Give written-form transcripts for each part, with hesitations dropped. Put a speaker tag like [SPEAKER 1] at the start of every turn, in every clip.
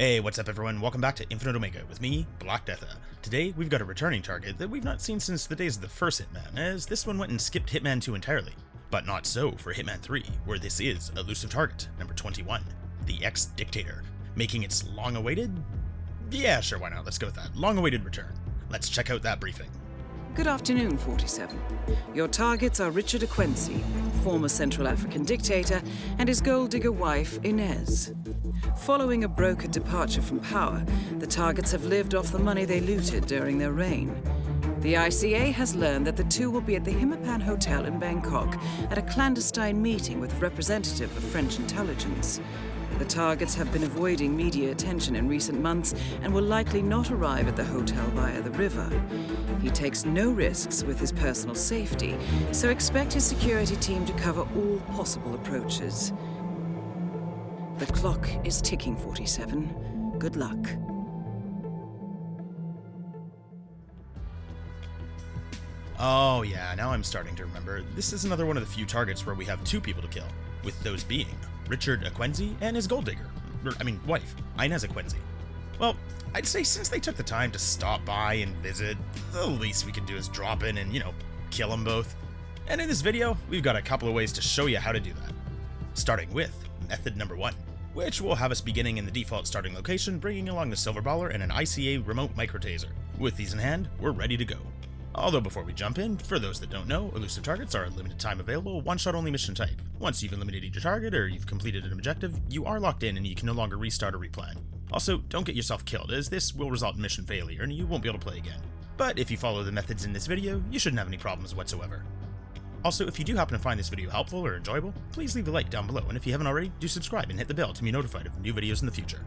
[SPEAKER 1] Hey, what's up everyone? Welcome back to InfiniteOmega with me, Black Deatha. Today, we've got a returning target that we've not seen since the days of the first Hitman, as this one went and skipped Hitman 2 entirely. But not so for Hitman 3, where this is Elusive Target, number 21, the Ex-Dictator, making its long-awaited... yeah, sure, why not? Let's go with that. Long-awaited return. Let's check out that briefing.
[SPEAKER 2] Good afternoon, 47. Your targets are Richard Ekwensi, former Central African dictator, and his gold-digger wife, Inez. Following a brokered departure from power, the targets have lived off the money they looted during their reign. The ICA has learned that the two will be at the Himmapan Hotel in Bangkok at a clandestine meeting with a representative of French intelligence. The targets have been avoiding media attention in recent months and will likely not arrive at the hotel via the river. He takes no risks with his personal safety, so expect his security team to cover all possible approaches. The clock is ticking, 47. Good luck.
[SPEAKER 1] Oh yeah, now I'm starting to remember. This is another one of the few targets where we have two people to kill, with those being Richard Ekwensi and his gold digger, wife, Inez Ekwensi. Well, I'd say since they took the time to stop by and visit, the least we can do is drop in and, kill them both. And in this video, we've got a couple of ways to show you how to do that. Starting with method number 1, which will have us beginning in the default starting location, bringing along the silver baller and an ICA remote microtaser. With these in hand, we're ready to go. Although before we jump in, for those that don't know, elusive targets are a limited time available, one-shot only mission type. Once you've eliminated your target or you've completed an objective, you are locked in and you can no longer restart or replan. Also, don't get yourself killed, as this will result in mission failure and you won't be able to play again. But if you follow the methods in this video, you shouldn't have any problems whatsoever. Also, if you do happen to find this video helpful or enjoyable, please leave a like down below, and if you haven't already, do subscribe and hit the bell to be notified of new videos in the future.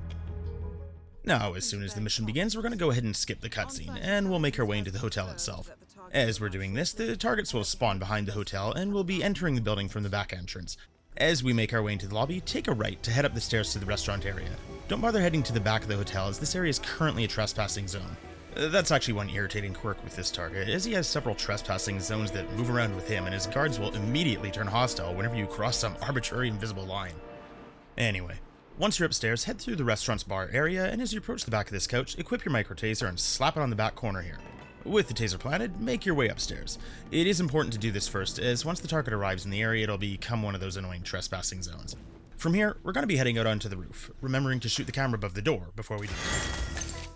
[SPEAKER 1] Now, as soon as the mission begins, we're going to go ahead and skip the cutscene, and we'll make our way into the hotel itself. As we're doing this, the targets will spawn behind the hotel, and we'll be entering the building from the back entrance. As we make our way into the lobby, take a right to head up the stairs to the restaurant area. Don't bother heading to the back of the hotel, as this area is currently a trespassing zone. That's actually one irritating quirk with this target, as he has several trespassing zones that move around with him, and his guards will immediately turn hostile whenever you cross some arbitrary invisible line. Anyway. Once you're upstairs, head through the restaurant's bar area, and as you approach the back of this couch, equip your micro taser and slap it on the back corner here. With the taser planted, make your way upstairs. It is important to do this first, as once the target arrives in the area, it'll become one of those annoying trespassing zones. From here, we're going to be heading out onto the roof, remembering to shoot the camera above the door before we do.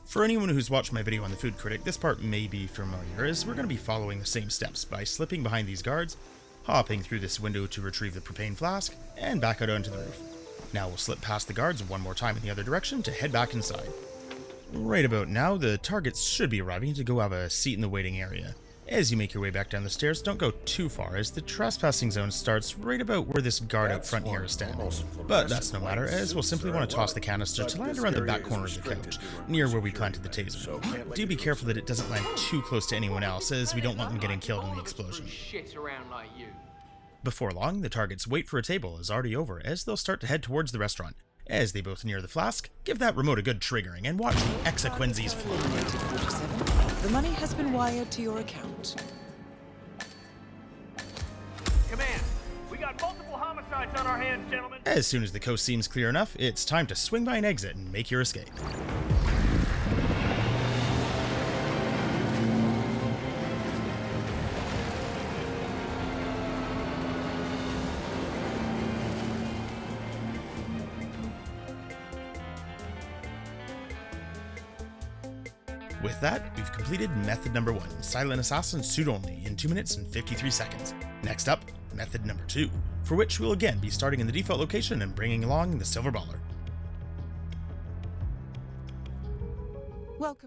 [SPEAKER 1] For anyone who's watched my video on the food critic, this part may be familiar, as we're going to be following the same steps by slipping behind these guards, hopping through this window to retrieve the propane flask, and back out onto the roof. Now we'll slip past the guards one more time in the other direction to head back inside. Right about now, the targets should be arriving to go have a seat in the waiting area. As you make your way back down the stairs, don't go too far, as the trespassing zone starts right about where this guard out front here is standing. But that's no matter, as we'll simply want to toss the canister to land around the back corner of the couch, near where we planted the taser. Do be careful that it doesn't land too close to anyone else, as we don't want them getting killed in the explosion. Before long, the targets wait for a table is already over, as they'll start to head towards the restaurant. As they both near the flask, give that remote a good triggering and watch the Ex-Ekwensi's flow.
[SPEAKER 2] The money has been wired to your account.
[SPEAKER 3] Command, we got multiple homicides on our hands, gentlemen.
[SPEAKER 1] As soon as the coast seems clear enough, it's time to swing by an exit and make your escape. With that, we've completed method number 1, Silent Assassin Suit Only, in 2 minutes and 53 seconds. Next up, method number 2, for which we'll again be starting in the default location and bringing along the silver baller.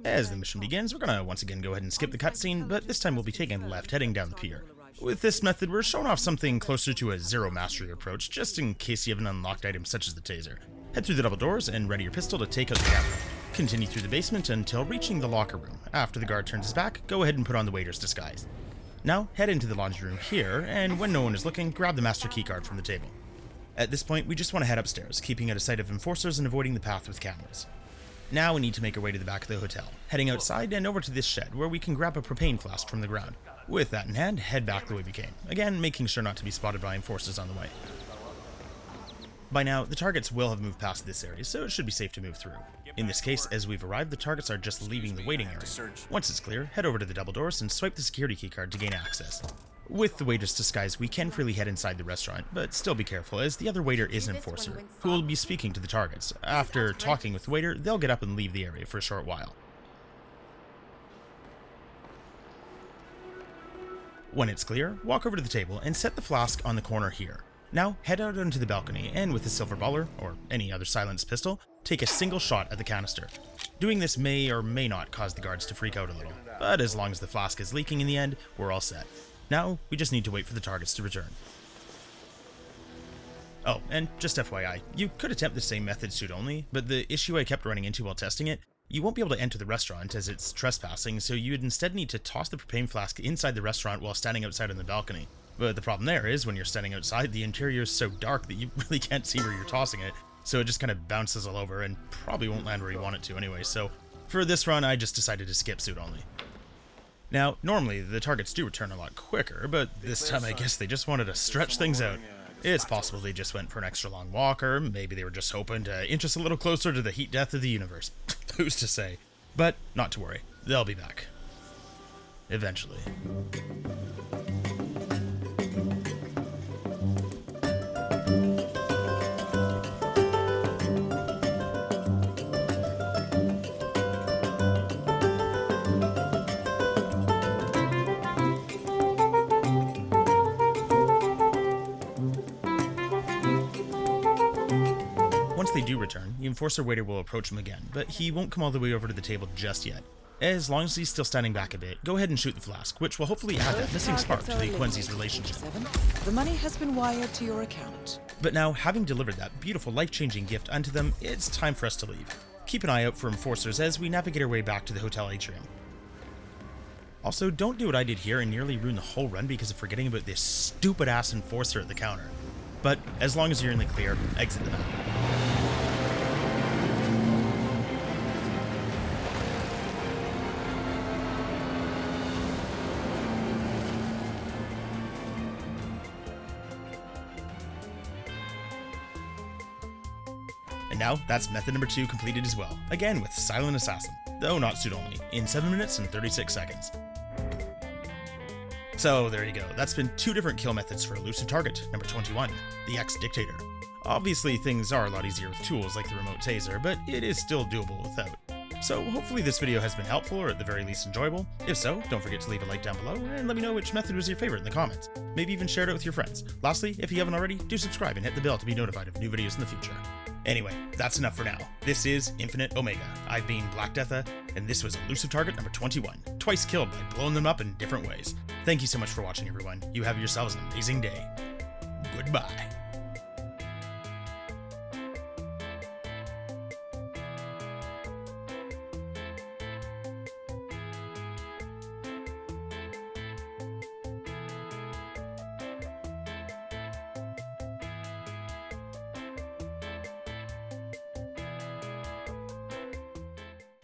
[SPEAKER 1] As the mission begins, we're gonna once again go ahead and skip the cutscene, but this time we'll be taking left, heading down the pier. With this method, we're showing off something closer to a zero mastery approach, just in case you have an unlocked item such as the taser. Head through the double doors and ready your pistol to take out the camera. Continue through the basement until reaching the locker room. After the guard turns his back, go ahead and put on the waiter's disguise. Now, head into the laundry room here, and when no one is looking, grab the master keycard from the table. At this point, we just want to head upstairs, keeping out of sight of enforcers and avoiding the path with cameras. Now we need to make our way to the back of the hotel, heading outside and over to this shed, where we can grab a propane flask from the ground. With that in hand, head back the way we came, again making sure not to be spotted by enforcers on the way. By now, the targets will have moved past this area, so it should be safe to move through. In this case, as we've arrived, the targets are just leaving the waiting area. Once it's clear, head over to the double doors and swipe the security keycard to gain access. With the waiter's disguise, we can freely head inside the restaurant, but still be careful, as the other waiter is an enforcer, who will be speaking to the targets. After talking with the waiter, they'll get up and leave the area for a short while. When it's clear, walk over to the table and set the flask on the corner here. Now, head out onto the balcony, and with a silver baller, or any other silenced pistol, take a single shot at the canister. Doing this may or may not cause the guards to freak out a little, but as long as the flask is leaking in the end, we're all set. Now, we just need to wait for the targets to return. Oh, and just FYI, you could attempt the same method suit only, but the issue I kept running into while testing it, you won't be able to enter the restaurant as it's trespassing, so you would instead need to toss the propane flask inside the restaurant while standing outside on the balcony. But the problem there is when you're standing outside, the interior is so dark that you really can't see where you're tossing it, so it just kind of bounces all over and probably won't land where you want it to anyway, so for this run I just decided to skip suit only. Now, normally the targets do return a lot quicker, but this time I guess they just wanted to stretch things out. It's possible they just went for an extra long walk, or maybe they were just hoping to inch us a little closer to the heat death of the universe. Who's to say? But not to worry, they'll be back. Eventually. Once they do return, the enforcer waiter will approach him again, but he won't come all the way over to the table just yet. As long as he's still standing back a bit, go ahead and shoot the flask, which will hopefully add that missing spark to the Ekwensi's relationship.
[SPEAKER 2] The money has been wired to your account.
[SPEAKER 1] But now, having delivered that beautiful life-changing gift unto them, it's time for us to leave. Keep an eye out for enforcers as we navigate our way back to the hotel atrium. Also, don't do what I did here and nearly ruin the whole run because of forgetting about this stupid-ass enforcer at the counter. But as long as you're in the clear, exit the map. And now, that's method number 2 completed as well, again with Silent Assassin, though not suit only, in 7 minutes and 36 seconds. So there you go, that's been 2 different kill methods for Elusive Target, number 21, the Ex-Dictator. Obviously things are a lot easier with tools like the remote taser, but it is still doable without. So hopefully this video has been helpful, or at the very least enjoyable. If so, don't forget to leave a like down below, and let me know which method was your favorite in the comments. Maybe even share it out with your friends. Lastly, if you haven't already, do subscribe and hit the bell to be notified of new videos in the future. Anyway, that's enough for now. This is InfiniteOmega. I've been Black Deatha, and this was Elusive Target number 21, twice killed by blowing them up in different ways. Thank you so much for watching, everyone. You have yourselves an amazing day. Goodbye.